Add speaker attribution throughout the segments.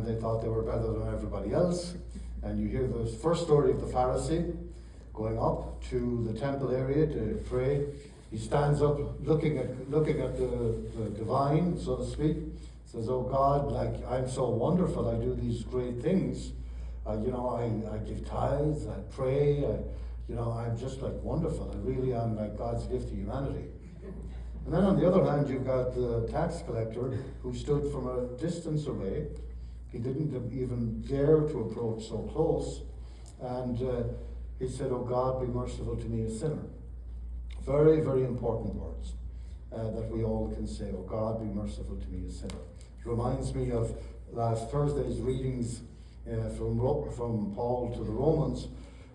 Speaker 1: and they thought they were better than everybody else. And you hear the first story of the Pharisee going up to the temple area to pray. He stands up looking at the divine, so to speak. Says, "Oh God, like I'm so wonderful, I do these great things. I give tithes, I pray, I'm just like wonderful. I really am like God's gift to humanity." And then on the other hand, you've got the tax collector who stood from a distance away. He didn't even dare to approach so close. And he said, "Oh God, be merciful to me, a sinner." Very, very important words that we all can say. "Oh God, be merciful to me, a sinner." It reminds me of last Thursday's readings from Paul to the Romans,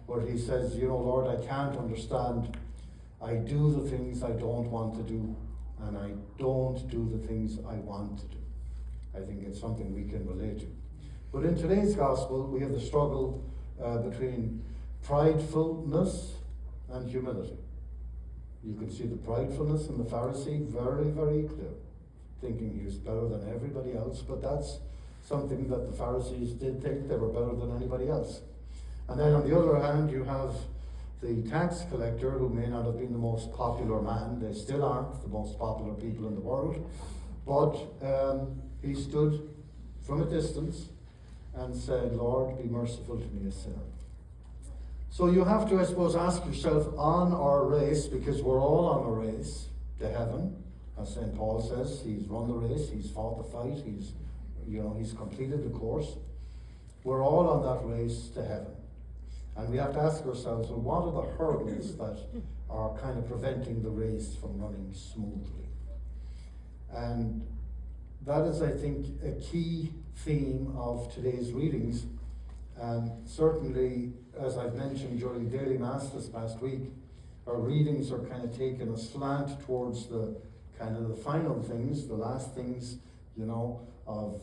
Speaker 1: where he says, "Lord, I can't understand. I do the things I don't want to do, and I don't do the things I want to do." I think it's something we can relate to. But in today's gospel, we have the struggle between pridefulness and humility. You can see the pridefulness in the Pharisee very, very clear, thinking he was better than everybody else, but that's something that the Pharisees did think they were better than anybody else. And then on the other hand, you have the tax collector, who may not have been the most popular man. They still aren't the most popular people in the world, but he stood from a distance and said, "Lord, be merciful to me, a sinner." So you have to, I suppose, ask yourself, on our race, because we're all on a race to heaven, as St. Paul says, he's run the race, he's fought the fight, he's completed the course. We're all on that race to heaven. And we have to ask ourselves, well, what are the hurdles that are kind of preventing the race from running smoothly? And that is, I think, a key theme of today's readings. And certainly, as I've mentioned during daily Mass this past week, our readings are kind of taking a slant towards the kind of the final things, the last things, of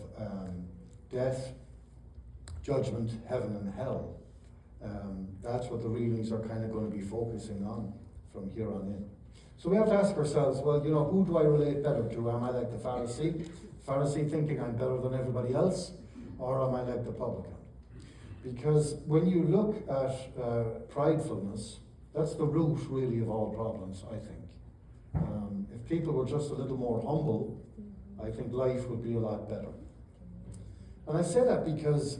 Speaker 1: death, judgment, heaven and hell. That's what the readings are kind of going to be focusing on from here on in. So we have to ask ourselves, well, who do I relate better to? Am I like the Pharisee thinking I'm better than everybody else? Or am I like the publican? Because when you look at pridefulness, that's the root really of all problems, I think. If people were just a little more humble, I think life would be a lot better. And I say that because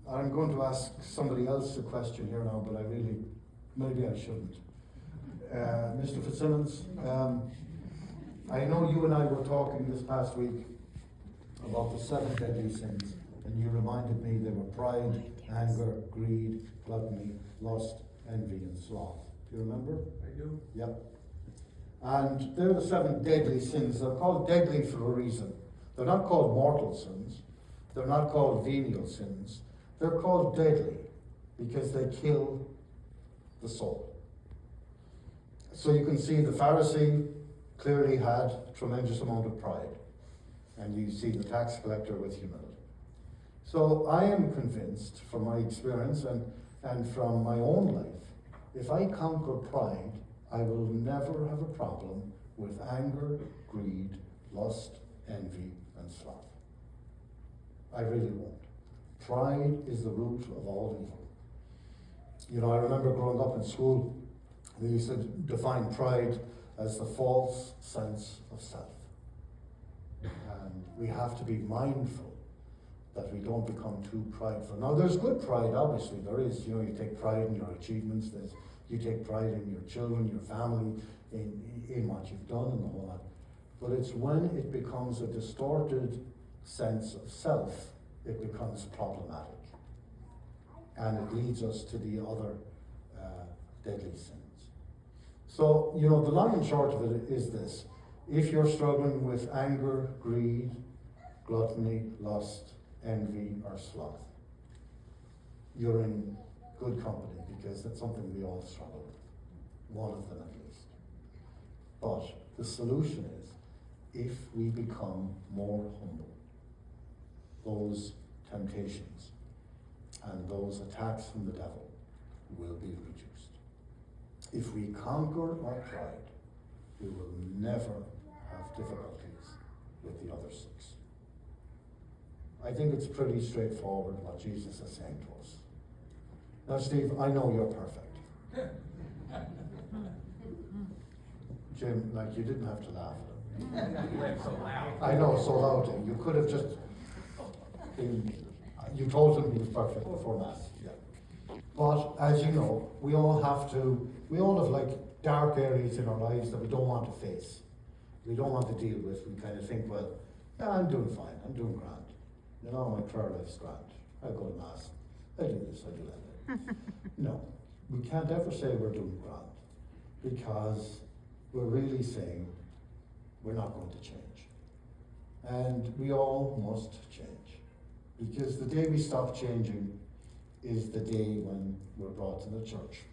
Speaker 1: I'm going to ask somebody else a question here now, but maybe I shouldn't. Mr. Fitzsimmons, I know you and I were talking this past week about the 7 deadly sins, and you reminded me they were pride, anger, greed, gluttony, lust, envy, and sloth. Do you remember?
Speaker 2: I do.
Speaker 1: Yep. And they're the 7 deadly sins. They're called deadly for a reason. They're not called mortal sins. They're not called venial sins. They're called deadly because they kill the soul. So you can see the Pharisee clearly had a tremendous amount of pride. And you see the tax collector with humility. So I am convinced from my experience and from my own life, if I conquer pride, I will never have a problem with anger, greed, lust, envy, and sloth. I really won't. Pride is the root of all evil. I remember growing up in school, they used to define pride as the false sense of self. And we have to be mindful that we don't become too prideful. Now, there's good pride, obviously, there is. You take pride in your achievements, you take pride in your children, your family, in what you've done and the whole lot. But it's when it becomes a distorted sense of self, it becomes problematic. And it leads us to the other deadly sins. So, the long and short of it is this. If you're struggling with anger, greed, gluttony, lust, envy, or sloth, you're in good company, because that's something we all struggle with, one of them at least. But the solution is, if we become more humble, those temptations and those attacks from the devil will be reduced. If we conquer our pride, we will never have difficulties with the other 6. I think it's pretty straightforward what Jesus is saying to us. Now, Steve, I know you're perfect. Jim, like, you didn't have to laugh at him. I know, so loud. You could have just been, you told him he was perfect before Mass. Yeah. But as you know, we all have like dark areas in our lives that we don't want to face. We don't want to deal with. We kind of think, well, yeah, I'm doing fine, I'm doing grand. You know, my prayer life's grand. I go to Mass. I do this, I do that. No, we can't ever say we're doing grand, because we're really saying we're not going to change. And we all must change, because the day we stop changing is the day when we're brought to the church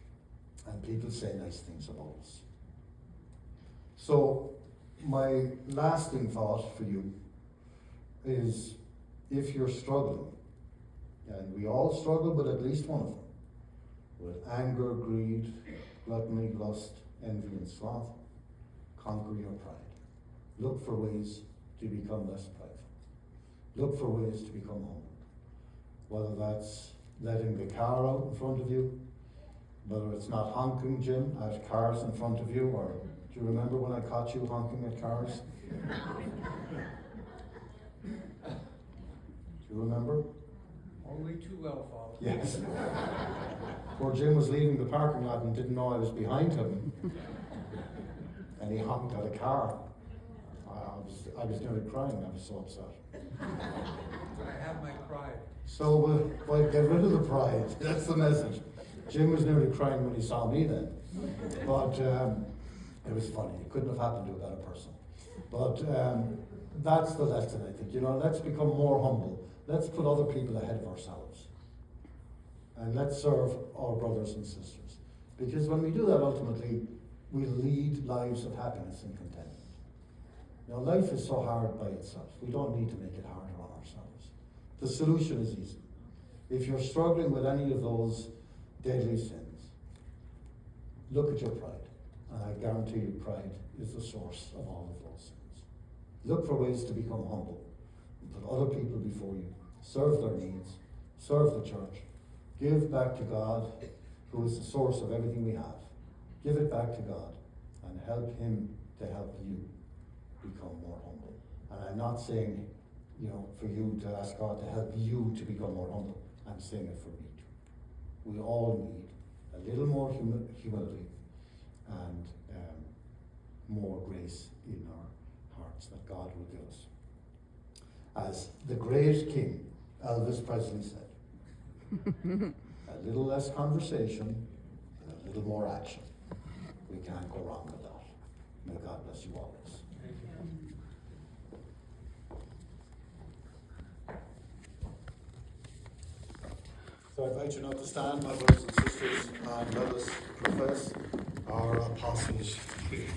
Speaker 1: and people say nice things about us. So my lasting thought for you is, if you're struggling, and we all struggle with at least one of them, with anger, greed, gluttony, lust, envy, and sloth, conquer your pride. Look for ways to become less prideful. Look for ways to become humble. Whether that's letting the car out in front of you, whether it's not honking, Jim, at cars in front of you, or do you remember when I caught you honking at cars? Do you remember?
Speaker 2: Only too well, Father.
Speaker 1: Yes. Poor Jim was leaving the parking lot and didn't know I was behind him. And he honked at a car. I was nearly crying, I was so upset.
Speaker 2: I have my pride.
Speaker 1: So well, get rid of the pride, that's the message. Jim was nearly crying when he saw me then. But it was funny, it couldn't have happened to a better person. But that's the lesson, I think. You know, let's become more humble. Let's put other people ahead of ourselves. And let's serve our brothers and sisters. Because when we do that, ultimately, we lead lives of happiness and contentment. You know, life is so hard by itself. We don't need to make it harder on ourselves. The solution is easy. If you're struggling with any of those deadly sins, look at your pride. And I guarantee you, pride is the source of all of those sins. Look for ways to become humble. Put other people before you. Serve their needs. Serve the church. Give back to God, who is the source of everything we have. Give it back to God and help Him to help you become more humble. And I'm not saying, you know, for you to ask God to help you to become more humble. I'm saying it for me too. We all need a little more humility and more grace in our hearts that God will give us. As the great King Elvis Presley said, a little less conversation and a little more action. We can't go wrong with that. May God bless you always. So I invite you now to stand, my brothers and sisters, and let us profess our Apostles' Creed.